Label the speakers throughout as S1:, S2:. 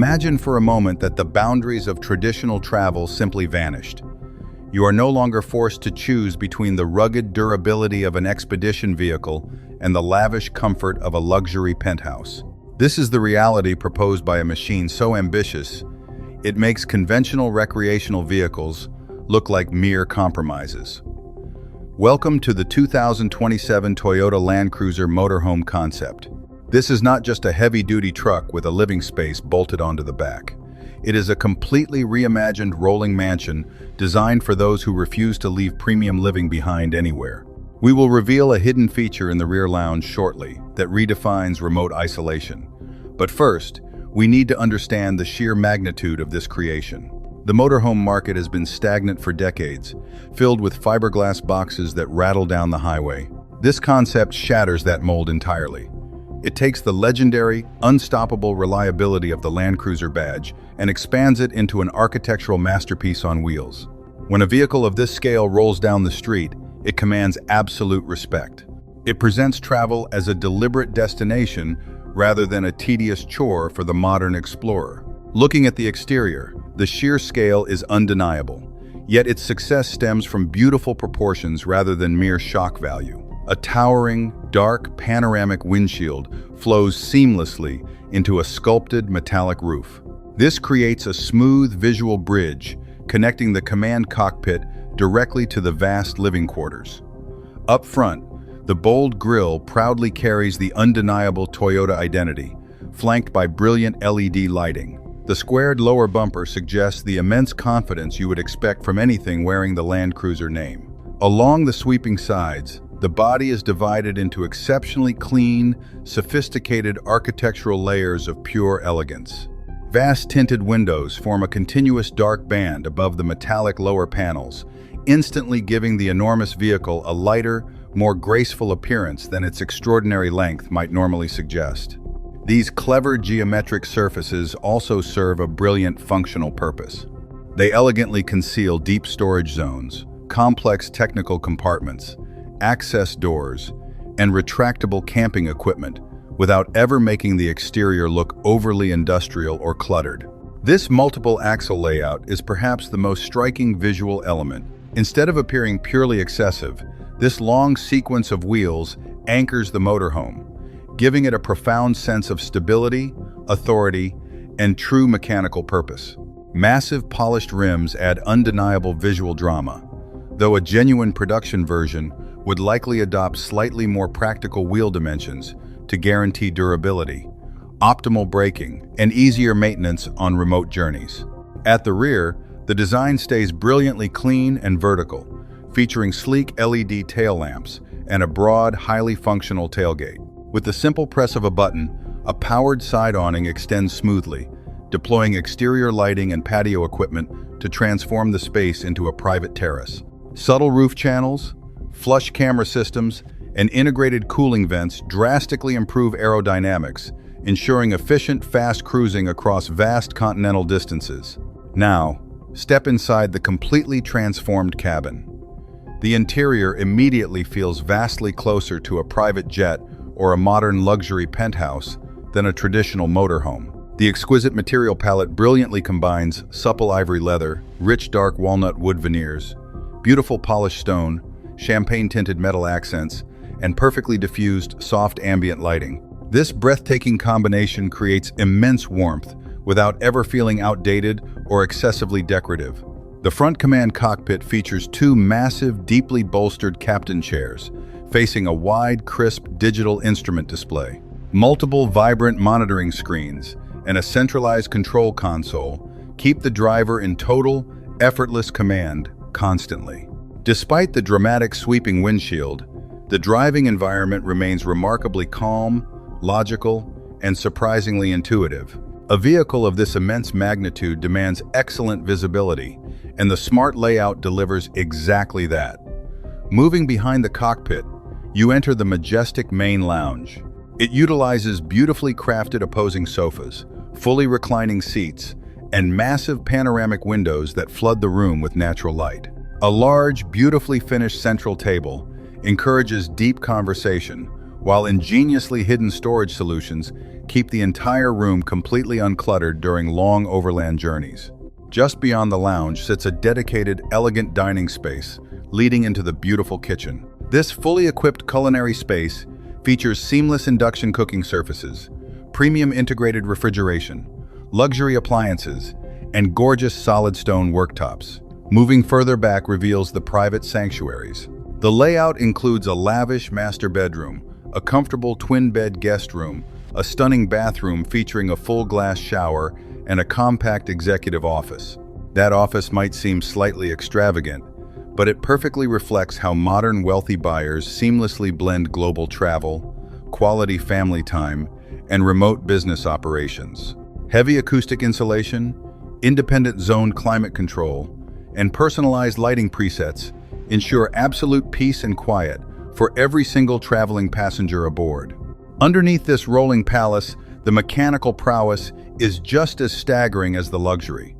S1: Imagine for a moment that the boundaries of traditional travel simply vanished. You are no longer forced to choose between the rugged durability of an expedition vehicle and the lavish comfort of a luxury penthouse. This is the reality proposed by a machine so ambitious, it makes conventional recreational vehicles look like mere compromises. Welcome to the 2027 Toyota Land Cruiser Motorhome concept. This is not just a heavy-duty truck with a living space bolted onto the back. It is a completely reimagined rolling mansion designed for those who refuse to leave premium living behind anywhere. We will reveal a hidden feature in the rear lounge shortly that redefines remote isolation. But first, we need to understand the sheer magnitude of this creation. The motorhome market has been stagnant for decades, filled with fiberglass boxes that rattle down the highway. This concept shatters that mold entirely. It takes the legendary, unstoppable reliability of the Land Cruiser badge and expands it into an architectural masterpiece on wheels. When a vehicle of this scale rolls down the street, it commands absolute respect. It presents travel as a deliberate destination rather than a tedious chore for the modern explorer. Looking at the exterior, the sheer scale is undeniable, yet its success stems from beautiful proportions rather than mere shock value. A towering, dark, panoramic windshield flows seamlessly into a sculpted metallic roof. This creates a smooth visual bridge connecting the command cockpit directly to the vast living quarters. Up front, the bold grille proudly carries the undeniable Toyota identity, flanked by brilliant LED lighting. The squared lower bumper suggests the immense confidence you would expect from anything wearing the Land Cruiser name. Along the sweeping sides, the body is divided into exceptionally clean, sophisticated architectural layers of pure elegance. Vast tinted windows form a continuous dark band above the metallic lower panels, instantly giving the enormous vehicle a lighter, more graceful appearance than its extraordinary length might normally suggest. These clever geometric surfaces also serve a brilliant functional purpose. They elegantly conceal deep storage zones, complex technical compartments, access doors, and retractable camping equipment without ever making the exterior look overly industrial or cluttered. This multiple axle layout is perhaps the most striking visual element. Instead of appearing purely excessive, this long sequence of wheels anchors the motorhome, giving it a profound sense of stability, authority, and true mechanical purpose. Massive polished rims add undeniable visual drama, though a genuine production version would likely adopt slightly more practical wheel dimensions to guarantee durability, optimal braking, and easier maintenance on remote journeys. At the rear, the design stays brilliantly clean and vertical, featuring sleek LED tail lamps and a broad, highly functional tailgate. With the simple press of a button, a powered side awning extends smoothly, deploying exterior lighting and patio equipment to transform the space into a private terrace. Subtle roof channels, flush camera systems, and integrated cooling vents drastically improve aerodynamics, ensuring efficient, fast cruising across vast continental distances. Now, step inside the completely transformed cabin. The interior immediately feels vastly closer to a private jet or a modern luxury penthouse than a traditional motorhome. The exquisite material palette brilliantly combines supple ivory leather, rich dark walnut wood veneers, beautiful polished stone, champagne-tinted metal accents, and perfectly diffused, soft ambient lighting. This breathtaking combination creates immense warmth without ever feeling outdated or excessively decorative. The front command cockpit features two massive, deeply bolstered captain chairs, facing a wide, crisp digital instrument display. Multiple vibrant monitoring screens and a centralized control console keep the driver in total, effortless command constantly. Despite the dramatic sweeping windshield, the driving environment remains remarkably calm, logical, and surprisingly intuitive. A vehicle of this immense magnitude demands excellent visibility, and the smart layout delivers exactly that. Moving behind the cockpit, you enter the majestic main lounge. It utilizes beautifully crafted opposing sofas, fully reclining seats, and massive panoramic windows that flood the room with natural light. A large, beautifully finished central table encourages deep conversation, while ingeniously hidden storage solutions keep the entire room completely uncluttered during long overland journeys. Just beyond the lounge sits a dedicated, elegant dining space, leading into the beautiful kitchen. This fully equipped culinary space features seamless induction cooking surfaces, premium integrated refrigeration, luxury appliances, and gorgeous solid stone worktops. Moving further back reveals the private sanctuaries. The layout includes a lavish master bedroom, a comfortable twin-bed guest room, a stunning bathroom featuring a full glass shower, and a compact executive office. That office might seem slightly extravagant, but it perfectly reflects how modern wealthy buyers seamlessly blend global travel, quality family time, and remote business operations. Heavy acoustic insulation, independent zone climate control, and personalized lighting presets ensure absolute peace and quiet for every single traveling passenger aboard. Underneath this rolling palace, the mechanical prowess is just as staggering as the luxury.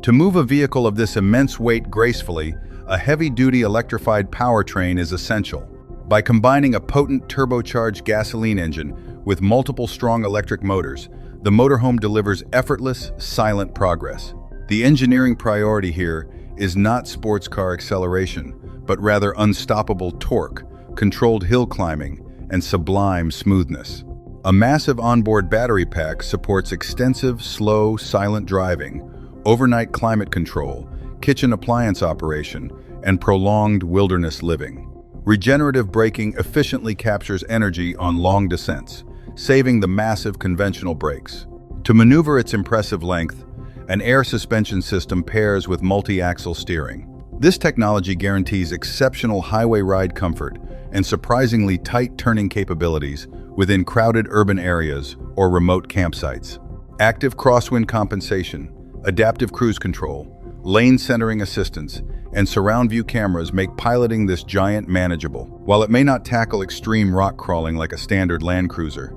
S1: To move a vehicle of this immense weight gracefully, a heavy-duty electrified powertrain is essential. By combining a potent turbocharged gasoline engine with multiple strong electric motors, the motorhome delivers effortless, silent progress. The engineering priority here is not sports car acceleration, but rather unstoppable torque, controlled hill climbing, and sublime smoothness. A massive onboard battery pack supports extensive, slow, silent driving, overnight climate control, kitchen appliance operation, and prolonged wilderness living. Regenerative braking efficiently captures energy on long descents, saving the massive conventional brakes. To maneuver its impressive length, an air suspension system pairs with multi-axle steering. This technology guarantees exceptional highway ride comfort and surprisingly tight turning capabilities within crowded urban areas or remote campsites. Active crosswind compensation, adaptive cruise control, lane centering assistance, and surround view cameras make piloting this giant manageable. While it may not tackle extreme rock crawling like a standard Land Cruiser,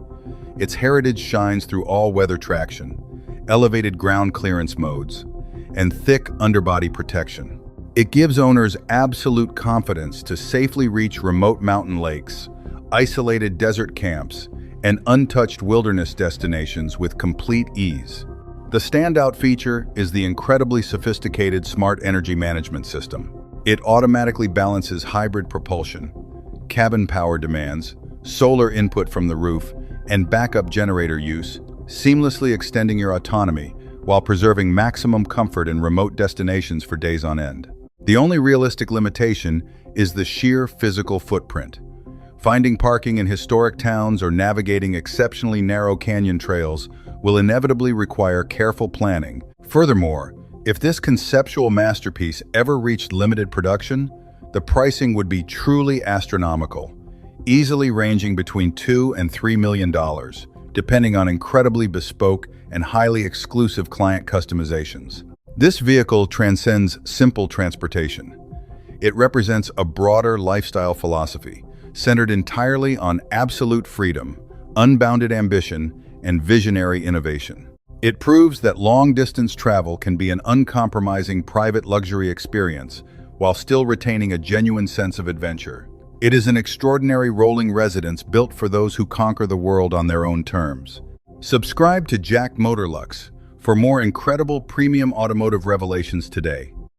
S1: its heritage shines through all-weather traction, elevated ground clearance modes, and thick underbody protection. It gives owners absolute confidence to safely reach remote mountain lakes, isolated desert camps, and untouched wilderness destinations with complete ease. The standout feature is the incredibly sophisticated smart energy management system. It automatically balances hybrid propulsion, cabin power demands, solar input from the roof, and backup generator use, seamlessly extending your autonomy while preserving maximum comfort in remote destinations for days on end. The only realistic limitation is the sheer physical footprint. Finding parking in historic towns or navigating exceptionally narrow canyon trails will inevitably require careful planning. Furthermore, if this conceptual masterpiece ever reached limited production, the pricing would be truly astronomical, easily ranging between $2 and $3 million, depending on incredibly bespoke and highly exclusive client customizations. This vehicle transcends simple transportation. It represents a broader lifestyle philosophy, centered entirely on absolute freedom, unbounded ambition, and visionary innovation. It proves that long-distance travel can be an uncompromising private luxury experience while still retaining a genuine sense of adventure. It is an extraordinary rolling residence built for those who conquer the world on their own terms. Subscribe to Jack Motorlux for more incredible premium automotive revelations today.